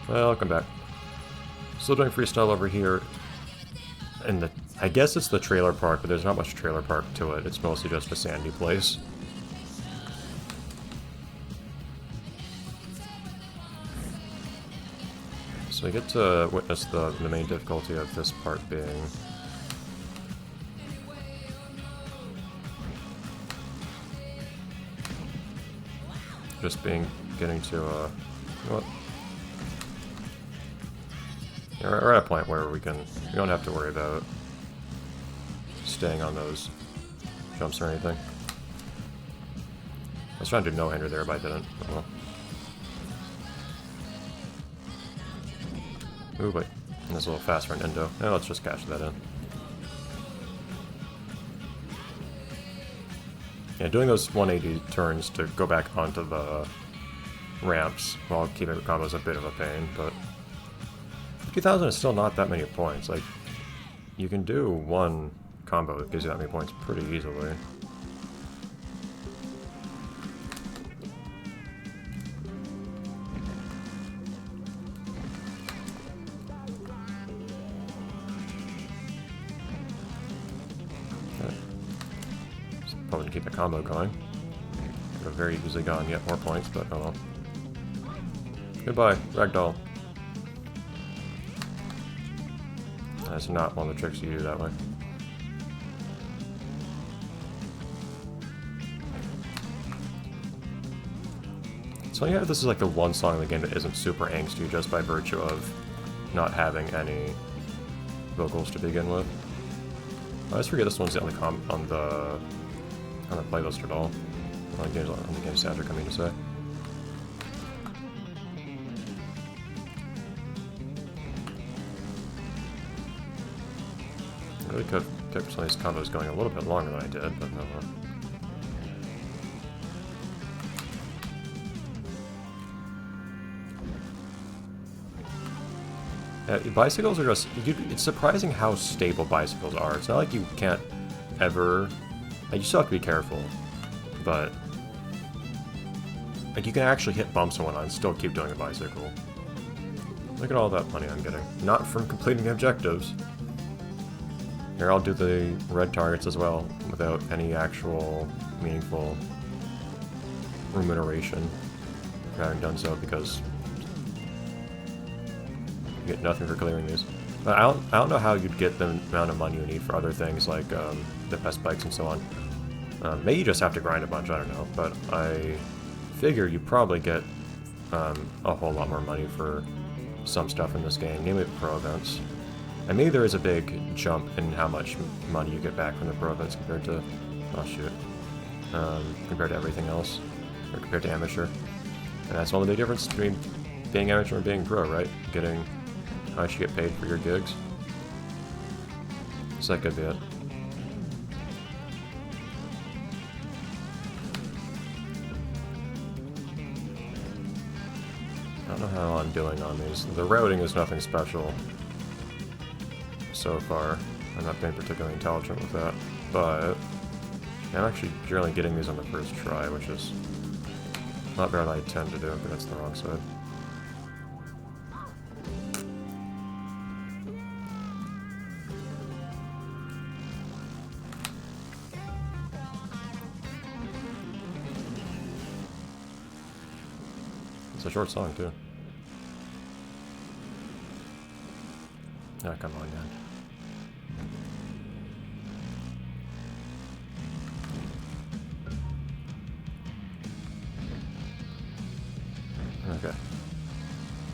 Welcome back. Still doing freestyle over here. And I guess it's the trailer park, but there's not much trailer park to it. It's mostly just a sandy place. So we get to witness the main difficulty of this part being just getting to, you know what? Yeah, we're at a point where we don't have to worry about staying on those jumps or anything. I was trying to do no-hander there, but I didn't. Oh well. Ooh, wait. That's a little fast for an endo. Now let's just catch that in. Yeah, doing those 180 turns to go back onto the ramps while keeping combos a bit of a pain, but 50,000 is still not that many points. Like, you can do one combo that gives you that many points pretty easily. Probably keep the combo going. Could have very easily gone yet more points, but oh well. Goodbye, ragdoll. That's not one of the tricks you do that way. So yeah, this is like the one song in the game that isn't super angsty just by virtue of not having any vocals to begin with. I always forget this one's on the playlist at all. On the game soundtrack, I mean to say. I really could have kept some of these combos going a little bit longer than I did, but no. Bicycles are just... it's surprising how stable bicycles are. It's not like you can't ever... Like, you still have to be careful, but... like, you can actually hit bumps and whatnot and still keep doing a bicycle. Look at all that money I'm getting. Not from completing the objectives. Here, I'll do the red targets as well, without any actual meaningful remuneration for having done so, because you get nothing for clearing these. But I don't know how you'd get the amount of money you need for other things like the best bikes and so on. Maybe you just have to grind a bunch, I don't know, but I figure you probably get a whole lot more money for some stuff in this game, namely the pro events. And maybe there is a big jump in how much money you get back from the pro events compared to, oh shoot, compared to everything else, or compared to amateur. And that's one of the big differences between being amateur and being pro, right? Getting how much you get paid for your gigs. So that could be it. I don't know how I'm doing on these. The routing is nothing special so far. I'm not being particularly intelligent with that, but I'm actually generally getting these on the first try, which is not very what I tend to do, but that's the wrong side. It's a short song, too. Ah, come on, man. Okay.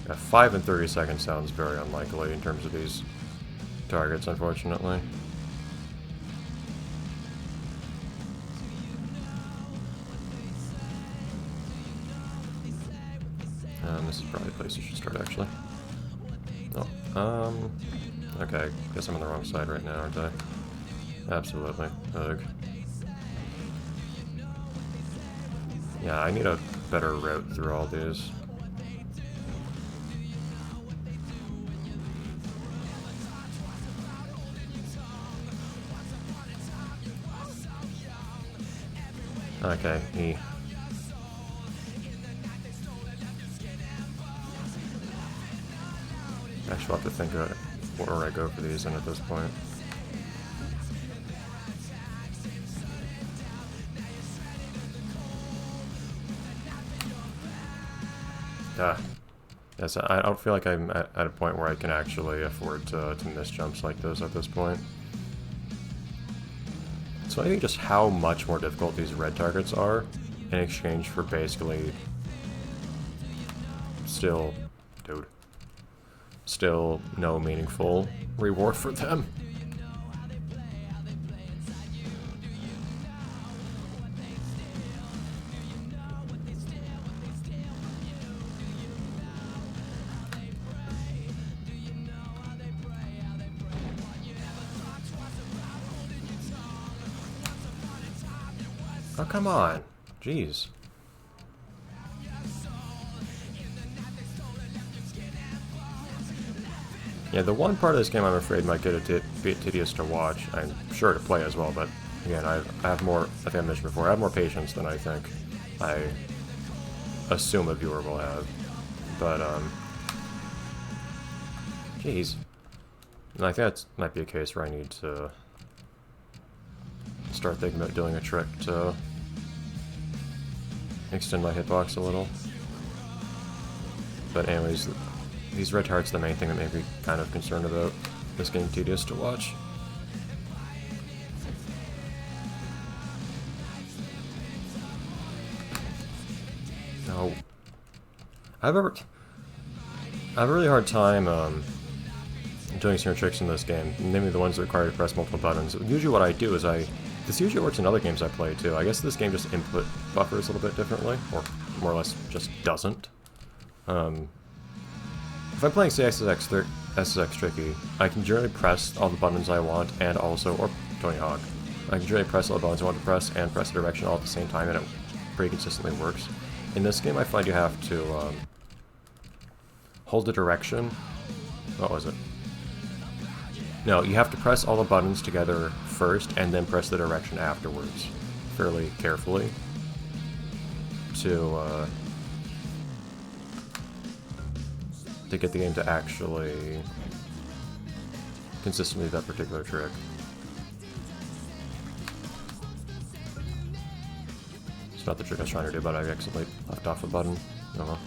Yeah, 5 and 30 seconds sounds very unlikely in terms of these targets, unfortunately. This is probably the place you should start, actually. Oh, okay, guess I'm on the wrong side right now, aren't I? Absolutely. Ugh. Yeah, I need a better route through all these. Okay, E. Actually, I'll have to think of where I go for these in at this point. Yes, I don't feel like I'm at a point where I can actually afford to miss jumps like those at this point. So I think just how much more difficult these red targets are in exchange for basically still no meaningful reward for them. Oh, come on. Jeez. Yeah, the one part of this game I'm afraid might get a bit tedious to watch. I'm sure to play as well, but again, I have more, I think I mentioned before, I have more patience than I think I assume a viewer will have. But, jeez. And I think that might be a case where I need to start thinking about doing a trick to extend my hitbox a little. But anyways, these red hearts are the main thing that made me kind of concerned about this getting tedious to watch. No. I have a really hard time doing certain tricks in this game, namely the ones that require to press multiple buttons. Usually what I do is this usually works in other games I play too. I guess this game just input buffers a little bit differently, or more or less just doesn't. If I'm playing, say, SSX Tricky, I can generally press all the buttons I want, and also, or Tony Hawk, I can generally press all the buttons I want to press, and press the direction all at the same time, and it pretty consistently works. In this game, I find you have to hold the direction. What was it? No, you have to press all the buttons together first, and then press the direction afterwards, fairly carefully, to get the game to actually consistently do that particular trick. It's not the trick I was trying to do, but I accidentally left off a button. Oh.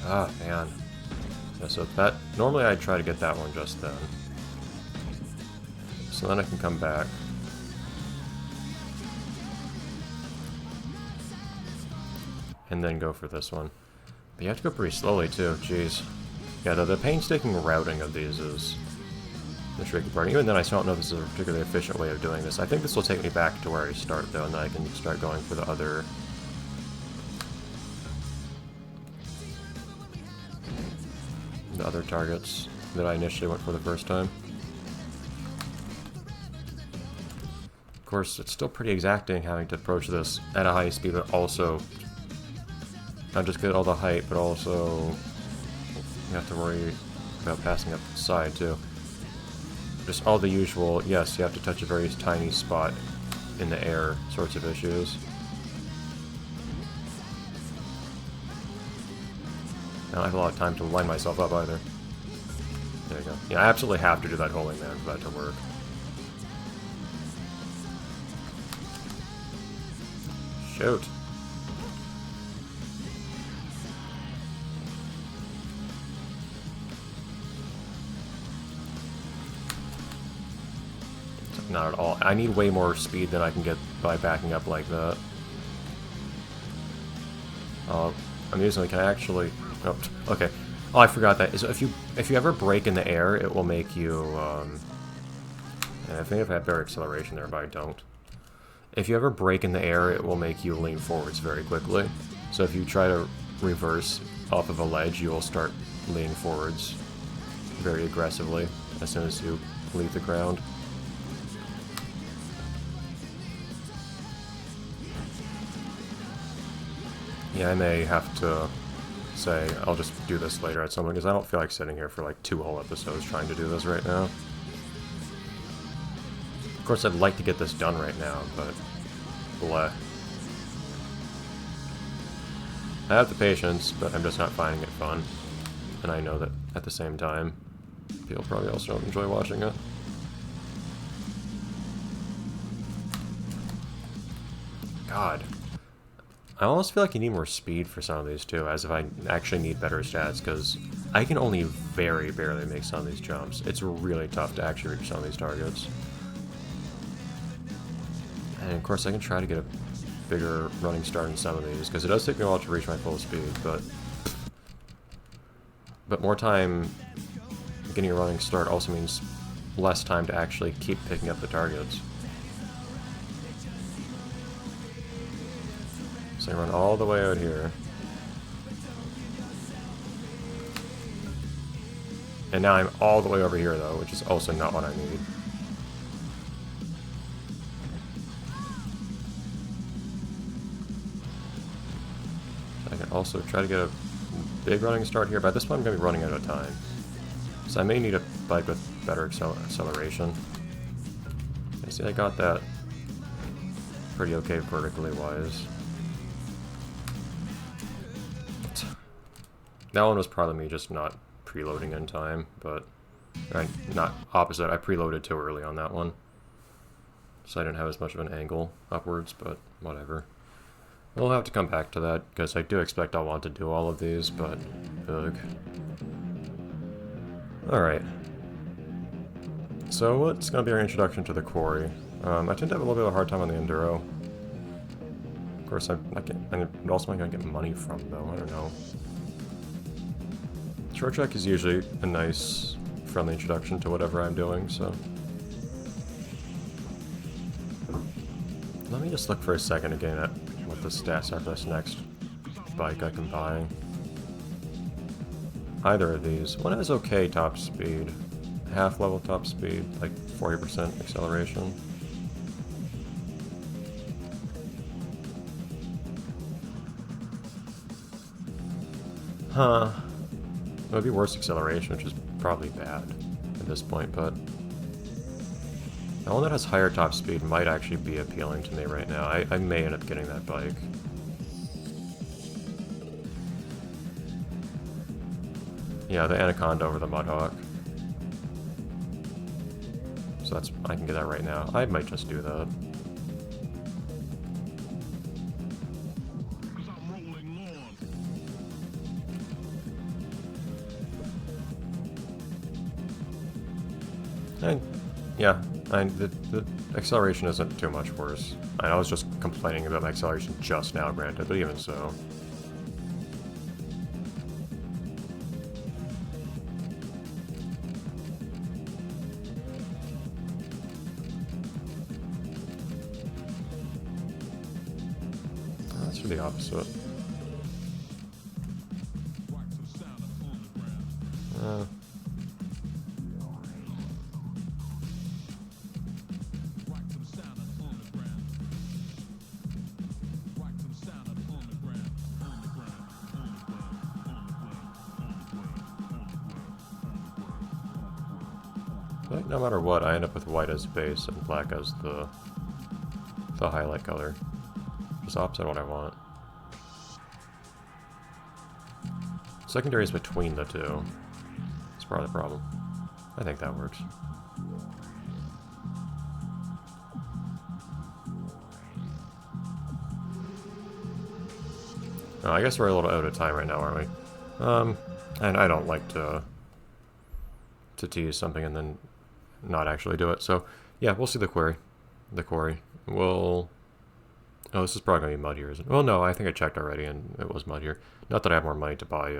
Ah, man. Yeah, so that, normally I'd try to get that one just then. So then I can come back. And then go for this one. But you have to go pretty slowly too, jeez. Yeah, the painstaking routing of these is the tricky part. Even then, I still don't know if this is a particularly efficient way of doing this. I think this will take me back to where I start though, and then I can start going for the other targets that I initially went for the first time. Of course, it's still pretty exacting having to approach this at a high speed, but also not just get all the height, but also you have to worry about passing up the side too. Just all the usual, yes, you have to touch a very tiny spot in the air sorts of issues. I don't have a lot of time to line myself up either. There you go. Yeah, I absolutely have to do that holding man for that to work. Shoot. Not at all. I need way more speed than I can get by backing up like that. Amusingly, can I actually... Oh, okay. Oh, I forgot that. So if you ever brake in the air, it will make you... and I think if I have better acceleration there, but I don't. If you ever brake in the air, it will make you lean forwards very quickly. So if you try to reverse off of a ledge, you will start leaning forwards very aggressively as soon as you leave the ground. Yeah, I may have to say I'll just do this later at some point, because I don't feel like sitting here for like 2 whole episodes trying to do this right now. Of course, I'd like to get this done right now, but bleh. I have the patience, but I'm just not finding it fun. And I know that at the same time, people probably also don't enjoy watching it. God. I almost feel like you need more speed for some of these too, as if I actually need better stats, because I can only very barely make some of these jumps. It's really tough to actually reach some of these targets. And of course I can try to get a bigger running start in some of these, because it does take me a while to reach my full speed, but more time getting a running start also means less time to actually keep picking up the targets. So I run all the way out here. And now I'm all the way over here though, which is also not what I need. I can also try to get a big running start here, but at this point I'm going to be running out of time. So I may need a bike with better acceleration. I see I got that pretty okay vertically wise. That one was probably me just not preloading in time, but not opposite. I preloaded too early on that one, so I didn't have as much of an angle upwards, but whatever. We'll have to come back to that, because I do expect I'll want to do all of these, but ugh. Alright. So what's going to be our introduction to the quarry? I tend to have a little bit of a hard time on the Enduro. Of course, I'm also going to get money from, though, I don't know. Short track is usually a nice, friendly introduction to whatever I'm doing, so... Let me just look for a second again at what the stats are for this next bike I can buy. Either of these. One has okay top speed. Half level top speed, like 40% acceleration. Huh. It would be worse acceleration, which is probably bad at this point, but... The one that has higher top speed might actually be appealing to me right now. I may end up getting that bike. Yeah, the Anaconda over the Mudhawk. So that's... I can get that right now. I might just do that. And, yeah, the acceleration isn't too much worse. I was just complaining about my acceleration just now, granted, but even so. That's for the opposite. But no matter what, I end up with white as base and black as the highlight color. Just opposite what I want. Secondary is between the two. That's part of the problem. I think that works. Oh, I guess we're a little out of time right now, aren't we? And I don't like to tease something and then not actually do it. So, yeah, we'll see the quarry. We'll... Oh, this is probably going to be muddier, isn't it? Well, no, I think I checked already and it was muddier. Not that I have more money to buy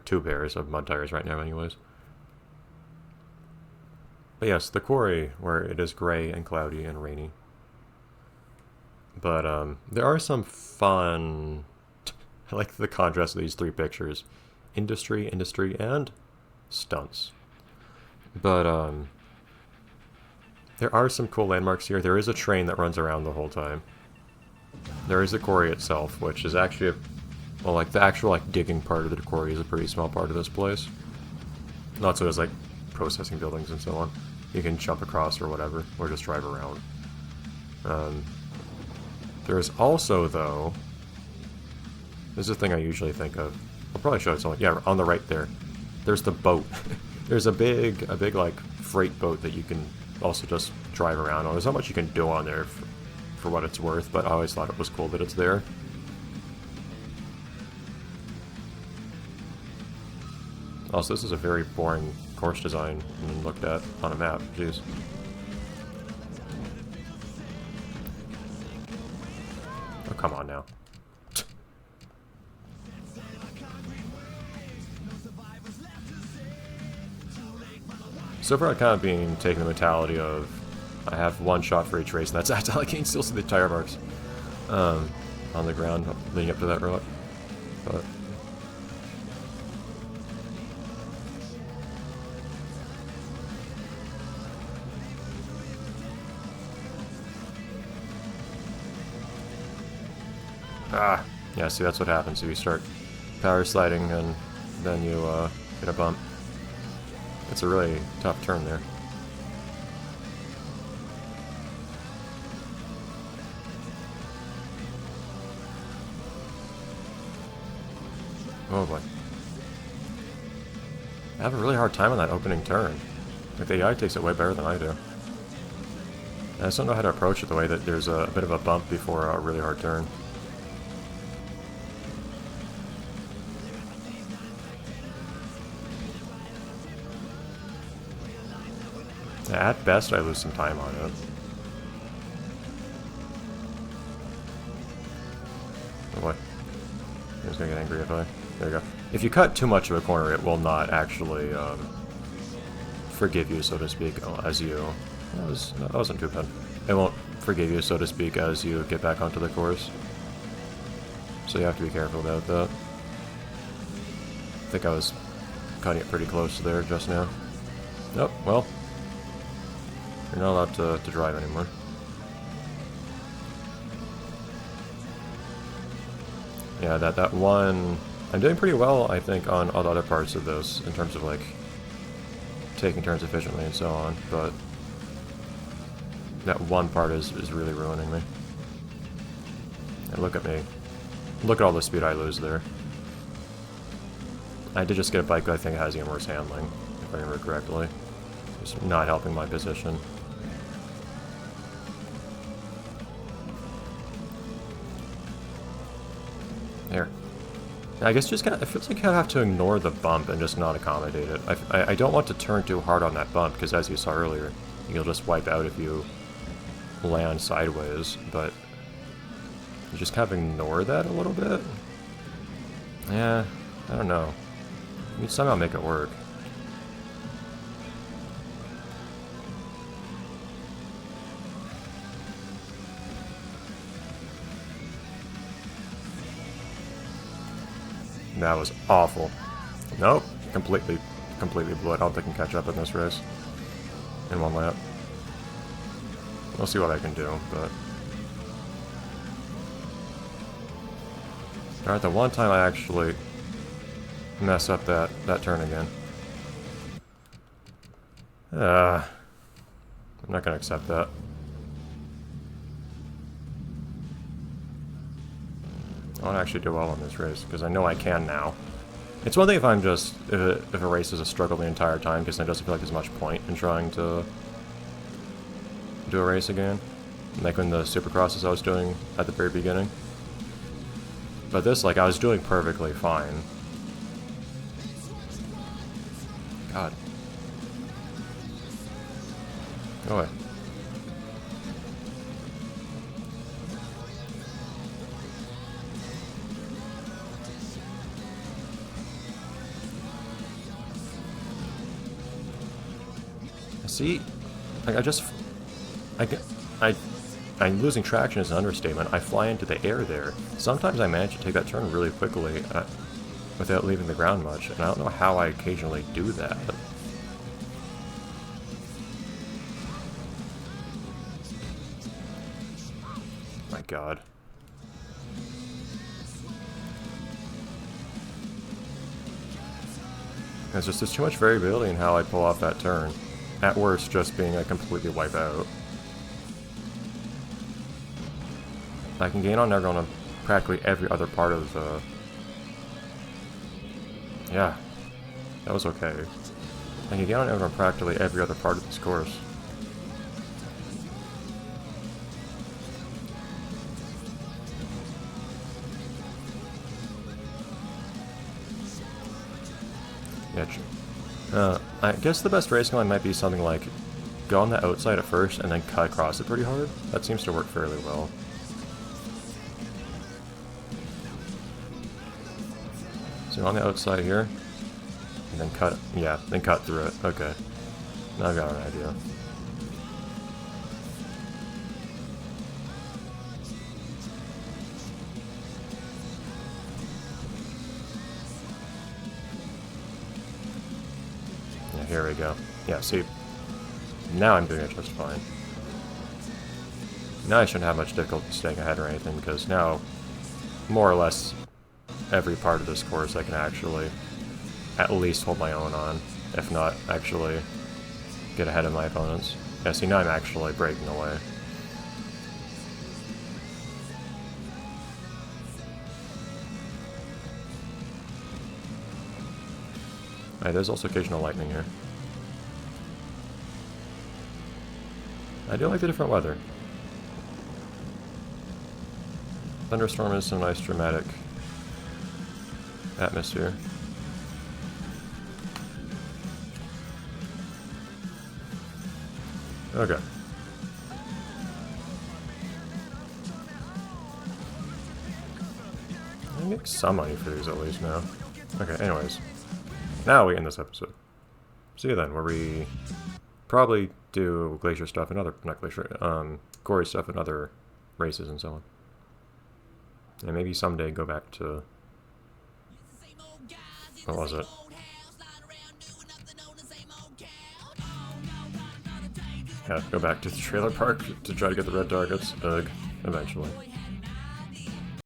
two pairs of mud tires right now anyways. But yes, the quarry, where it is gray and cloudy and rainy. But there are some fun... I like the contrast of these three pictures. Industry, and stunts. But there are some cool landmarks here. There is a train that runs around the whole time. There is the quarry itself, which is actually well, like the actual digging part of the quarry is a pretty small part of this place. Not so as processing buildings and so on. You can jump across or whatever, or just drive around. There is also, though, This is the thing I usually think of. I'll probably show it something. Yeah, on the right there. There's the boat. There's a big like freight boat that you can also just drive around on. There's not much you can do on there for what it's worth, but I always thought it was cool that it's there. Also, this is a very boring course design when looked at on a map. Jeez. Oh, come on now. So far, I've kind of been taking the mentality of I have one shot for each race, and that's all I can still see the tire marks on the ground leading up to that rock. But yeah, see, that's what happens if you start power sliding and then you hit a bump. It's a really tough turn there. Oh boy. I have a really hard time on that opening turn. Like, the AI takes it way better than I do. I just don't know how to approach it the way that there's a bit of a bump before a really hard turn. At best, I lose some time on it. Oh boy. I'm just gonna get angry if I... There you go. If you cut too much of a corner, it will not actually forgive you, so to speak, as you... That wasn't too bad. It won't forgive you, so to speak, as you get back onto the course. So you have to be careful about that. I think I was cutting it pretty close there just now. Nope, well... You're not allowed to drive anymore. Yeah, that one... I'm doing pretty well, I think, on all the other parts of this, in terms of, like, taking turns efficiently and so on, but that one part is really ruining me. And look at me. Look at all the speed I lose there. I did just get a bike that I think has even worse handling, if I remember correctly. It's not helping my position. There. I guess just kind of, it feels like you have to ignore the bump and just not accommodate it. I don't want to turn too hard on that bump, because as you saw earlier, you'll just wipe out if you land sideways, but you just kind of ignore that a little bit. Yeah, I don't know. You need somehow make it work. That was awful. Nope, completely blew it. I don't think I can catch up in this race in one lap. We'll see what I can do, but... Alright, the one time I actually mess up that turn again. I'm not gonna accept that. I want to actually do well in this race, because I know I can now. It's one thing if I'm just... If a race is a struggle the entire time, because then it doesn't feel like there's much point in trying to do a race again. Like when the Supercrosses I was doing at the very beginning. But this, like, I was doing perfectly fine. God. Go away. See, like I'm losing traction is an understatement. I fly into the air there. Sometimes I manage to take that turn really quickly without leaving the ground much, and I don't know how I occasionally do that. My God. There's too much variability in how I pull off that turn. At worst, just being a completely wipe out. I can gain on Nergal on practically every other part of Yeah, that was okay. I can get on over practically every other part of this course. Yeah, I guess the best racing line might be something like go on the outside at first and then cut across it pretty hard. That seems to work fairly well. So on the outside here, and then cut, yeah, then cut through it. Okay, now I've got an idea. Yeah, here we go. Yeah, see, now I'm doing it just fine. Now I shouldn't have much difficulty staying ahead or anything, because now, more or less, every part of this course I can actually at least hold my own on, if not actually get ahead of my opponents. Yeah, see, now I'm actually breaking away. Alright, there's also occasional lightning here. I do like the different weather. Thunderstorm is some nice dramatic atmosphere. Okay. I make some money for these at least now. Okay, anyways. Now we end this episode. See you then, where we probably do glacier stuff and other, not glacier, gory stuff and other races and so on. And maybe someday go back to, what was it? Yeah, go back to the trailer park to try to get the red targets, eventually.